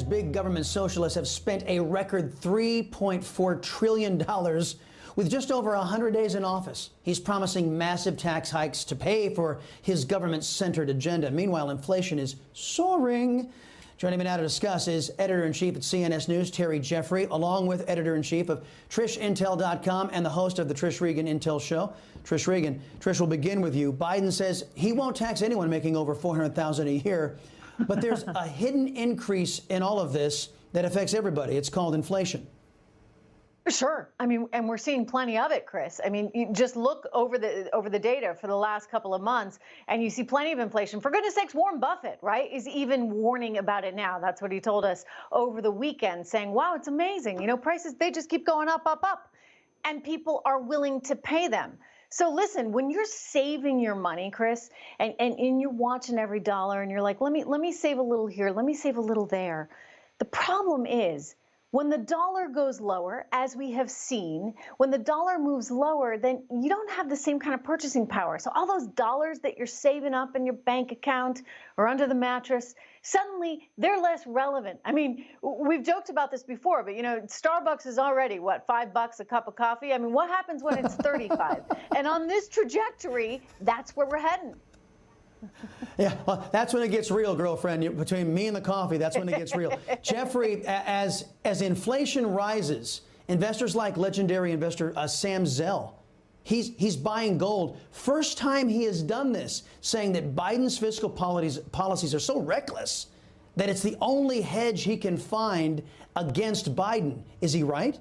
big government socialists have spent a record $3.4 trillion with just over 100 days in office. He's promising massive tax hikes to pay for his government-centered agenda. Meanwhile, inflation is soaring. Joining me now to discuss is editor-in-chief at CNS News, Terry Jeffrey, along with editor-in-chief of TrishIntel.com and the host of the Trish Regan Intel Show, Trish Regan. Trish, will begin with you. Biden says he won't tax anyone making over $400,000 a year, but there's a hidden increase in all of this that affects everybody. It's called inflation. Sure. I mean, and we're seeing plenty of it, Chris. I mean, you just look over the data for the last couple of months and you see plenty of inflation. For goodness sakes, Warren Buffett, right, is even warning about it now. That's what he told us over the weekend, saying, wow, it's amazing. You know, prices, they just keep going up, up, up. And people are willing to pay them. So listen, when you're saving your money, Chris, and you're watching every dollar and you're like, let me save a little here, let me save a little there. The problem is, when the dollar goes lower, as we have seen, when the dollar moves lower, then you don't have the same kind of purchasing power. So all those dollars that you're saving up in your bank account or under the mattress, suddenly they're less relevant. I mean, we've joked about this before, but you know, Starbucks is already, what, $5 a cup of coffee? I mean, what happens when it's 35? And on this trajectory, that's where we're heading. Yeah, well, that's when it gets real, girlfriend. Between me and the coffee, that's when it gets real. Jeffrey, as inflation rises, investors like legendary investor Sam Zell, he's buying gold. First time he has done this, saying that Biden's fiscal policies are so reckless that it's the only hedge he can find against Biden. Is he right?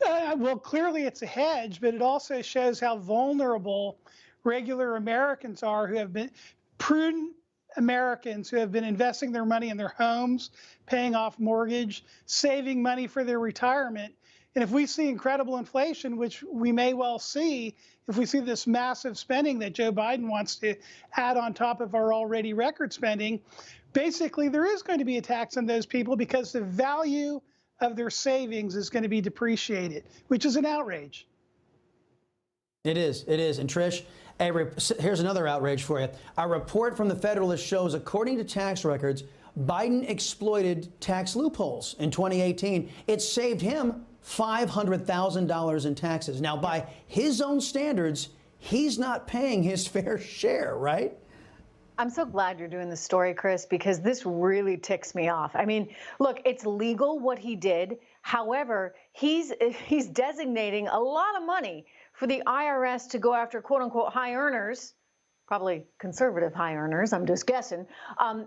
Well, clearly it's a hedge, but it also shows how vulnerable regular Americans are, who have been prudent Americans who have been investing their money in their homes, paying off mortgage, saving money for their retirement. And if we see incredible inflation, which we may well see, if we see this massive spending that Joe Biden wants to add on top of our already record spending, basically there is going to be a tax on those people because the value of their savings is going to be depreciated, which is an outrage. It is. And Trish, here's another outrage for you. A report from the Federalist shows, according to tax records, Biden exploited tax loopholes in 2018. It saved him $500,000 in taxes. Now, by his own standards, he's not paying his fair share, right? I'm so glad you're doing this story, Chris, because this really ticks me off. I mean, look, it's legal what he did. However, he's designating a lot of money for the IRS to go after quote unquote high earners, probably conservative high earners, I'm just guessing,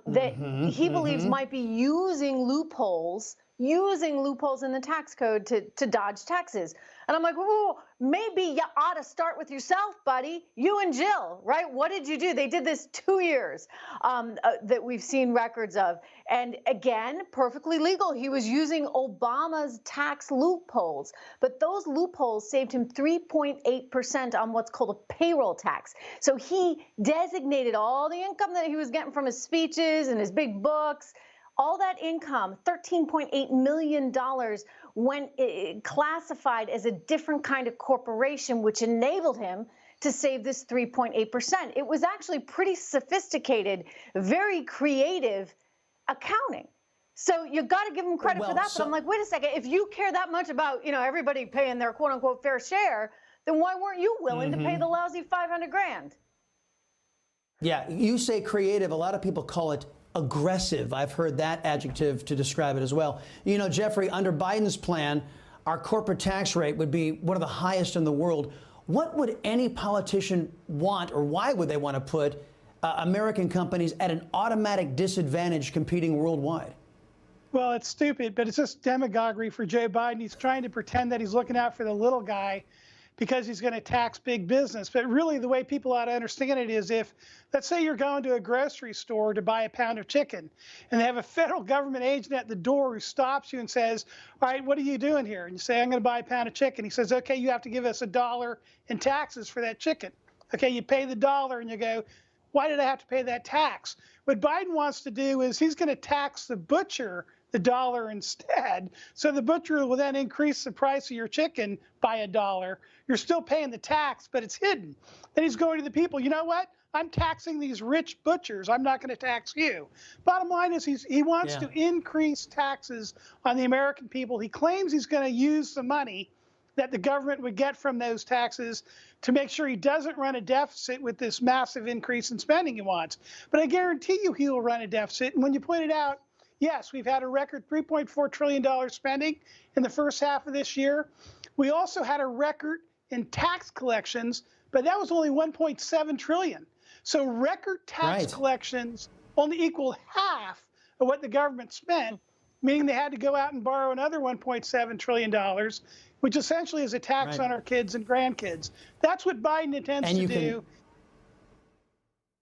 that he believes might be using loopholes in the tax code to dodge taxes. And I'm like, whoa, maybe you ought to start with yourself, buddy. You and Jill, right? What did you do? They did this 2 years that we've seen records of. And again, perfectly legal. He was using Obama's tax loopholes. But those loopholes saved him 3.8% on what's called a payroll tax. So he designated all the income that he was getting from his speeches and his big books. All that income, $13.8 million, went classified as a different kind of corporation, which enabled him to save this 3.8%. It was actually pretty sophisticated, very creative accounting. So you got to give him credit for that. But I'm like, wait a second, if you care that much about, you know, everybody paying their quote unquote fair share, then why weren't you willing to pay the lousy $500,000? Yeah, you say creative. A lot of people call it aggressive. I've heard that adjective to describe it as well. You know, Jeffrey, under Biden's plan, our corporate tax rate would be one of the highest in the world. What would any politician want, or why would they want to put American companies at an automatic disadvantage competing worldwide? Well, it's stupid, but it's just demagoguery for Joe Biden. He's trying to pretend that he's looking out for the little guy because he's going to tax big business. But really, the way people ought to understand it is, if, let's say you're going to a grocery store to buy a pound of chicken, and they have a federal government agent at the door who stops you and says, all right, what are you doing here? And you say, I'm going to buy a pound of chicken. He says, okay, you have to give us $1 in taxes for that chicken. Okay, you pay the $1 and you go, why did I have to pay that tax? What Biden wants to do is he's going to tax the butcher the $1 instead. So the butcher will then increase the price of your chicken by $1. You're still paying the tax, but it's hidden. Then he's going to the people, you know what? I'm taxing these rich butchers. I'm not going to tax you. Bottom line is he wants to increase taxes on the American people. He claims he's going to use the money that the government would get from those taxes to make sure he doesn't run a deficit with this massive increase in spending he wants. But I guarantee you he will run a deficit. And when you pointed out, yes, we've had a record $3.4 trillion spending in the first half of this year. We also had a record in tax collections, but that was only $1.7 trillion. So record tax collections only equal half of what the government spent, meaning they had to go out and borrow another $1.7 trillion, which essentially is a tax on our kids and grandkids. That's what Biden intends to do.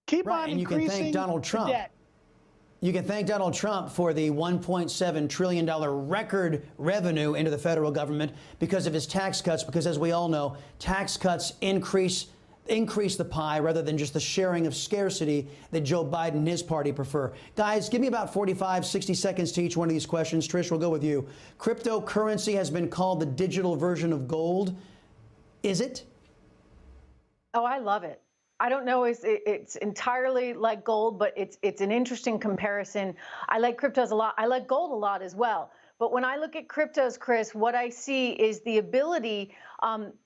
Keep on increasing the debt. You can thank Donald Trump for the $1.7 trillion record revenue into the federal government because of his tax cuts, because as we all know, tax cuts increase the pie rather than just the sharing of scarcity that Joe Biden and his party prefer. Guys, give me about 45, 60 seconds to each one of these questions. Trish, we'll go with you. Cryptocurrency has been called the digital version of gold. Is it? Oh, I love it. I don't know if it's entirely like gold, but it's an interesting comparison. I like cryptos a lot. I like gold a lot as well. But when I look at cryptos, Chris, what I see is the ability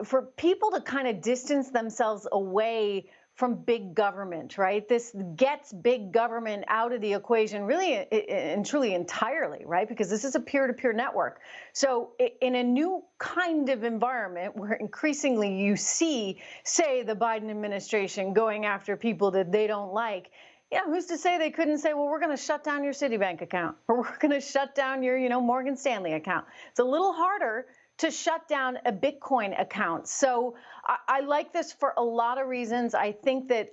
for people to kind of distance themselves away from big government, right? This gets big government out of the equation really and truly entirely, right? Because this is a peer-to-peer network. So in a new kind of environment where increasingly you see, say, the Biden administration going after people that they don't like, yeah, who's to say they couldn't say, well, we're going to shut down your Citibank account, or we're going to shut down your, Morgan Stanley account. It's a little harder to shut down a Bitcoin account. So I like this for a lot of reasons. I think that,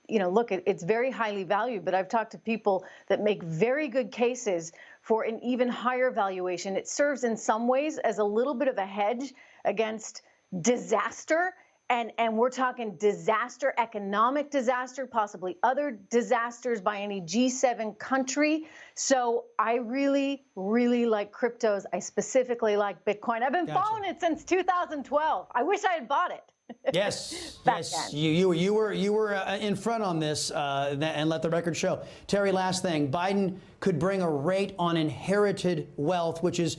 look, it's very highly valued, but I've talked to people that make very good cases for an even higher valuation. It serves in some ways as a little bit of a hedge against disaster. And we're talking disaster, economic disaster, possibly other disasters by any G7 country. So I really, really like cryptos. I specifically like Bitcoin. I've been following it since 2012. I wish I had bought it. Yes, yes, you were in front on this, and let the record show. Terry, last thing, Biden could bring a rate on inherited wealth, which is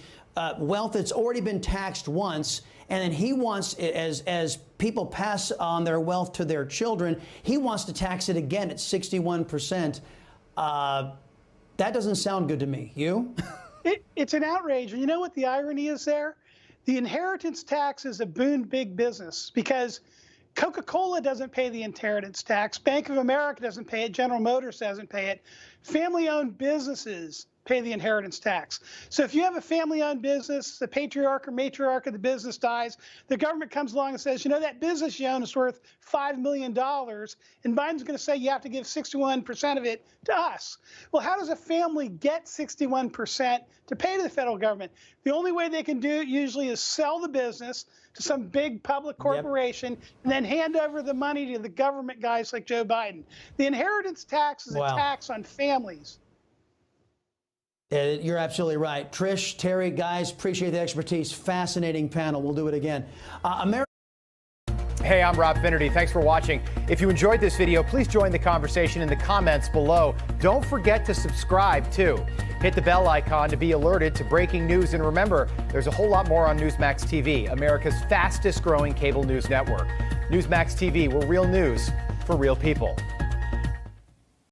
wealth that's already been taxed once, and then he wants, as people pass on their wealth to their children, he wants to tax it again at 61%. That doesn't sound good to me. You? It's an outrage. And you know what the irony is there? The inheritance tax is a boon big business because Coca-Cola doesn't pay the inheritance tax. Bank of America doesn't pay it. General Motors doesn't pay it. Family-owned businesses pay the inheritance tax. So if you have a family-owned business, the patriarch or matriarch of the business dies, the government comes along and says, that business you own is worth $5 million, and Biden's going to say you have to give 61% of it to us. Well, how does a family get 61% to pay to the federal government? The only way they can do it usually is sell the business to some big public corporation and then hand over the money to the government guys like Joe Biden. The inheritance tax is a tax on families. You're absolutely right. Trish, Terry, guys, appreciate the expertise. Fascinating panel. We'll do it again. Hey, I'm Rob Finnerty. Thanks for watching. If you enjoyed this video, please join the conversation in the comments below. Don't forget to subscribe, too. Hit the bell icon to be alerted to breaking news. And remember, there's a whole lot more on Newsmax TV, America's fastest growing cable news network. Newsmax TV, where real news for real people.